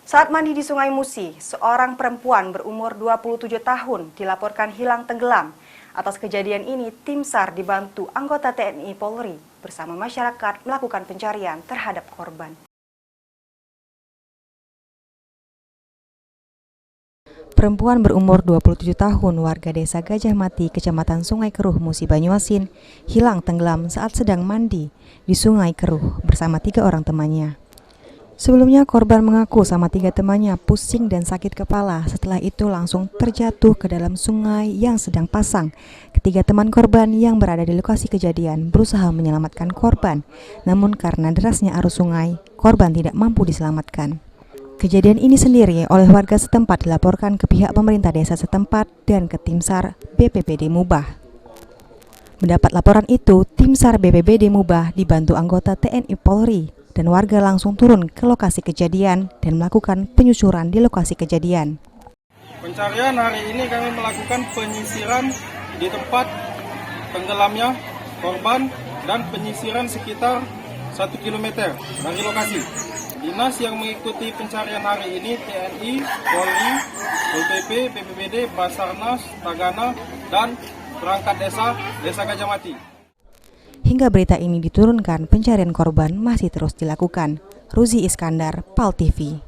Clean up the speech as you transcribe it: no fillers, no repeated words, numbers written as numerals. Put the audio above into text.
Saat mandi di Sungai Musi, seorang perempuan berumur 27 tahun dilaporkan hilang tenggelam. Atas kejadian ini, tim SAR dibantu anggota TNI Polri bersama masyarakat melakukan pencarian terhadap korban. Perempuan berumur 27 tahun warga desa Gajah Mati, Kecamatan Sungai Keruh, Musi Banyuasin, hilang tenggelam saat sedang mandi di Sungai Keruh bersama 3 orang temannya. Sebelumnya korban mengaku sama 3 temannya pusing dan sakit kepala, setelah itu langsung terjatuh ke dalam sungai yang sedang pasang. Ketiga teman korban yang berada di lokasi kejadian berusaha menyelamatkan korban, namun karena derasnya arus sungai, korban tidak mampu diselamatkan. Kejadian ini sendiri oleh warga setempat dilaporkan ke pihak pemerintah desa setempat dan ke tim SAR BPBD Mubah. Mendapat laporan itu, tim SAR BPBD Mubah dibantu anggota TNI Polri dan warga langsung turun ke lokasi kejadian dan melakukan penyusuran di lokasi kejadian. Pencarian hari ini kami melakukan penyisiran di tempat tenggelamnya korban dan penyisiran sekitar 1 km dari lokasi. Dinas yang mengikuti pencarian hari ini TNI, Polri, LPP, BPBD, Basarnas, Tagana, dan perangkat Desa Gajah Mati. Hingga berita ini diturunkan, pencarian korban masih terus dilakukan. Ruzi Iskandar, PAL TV.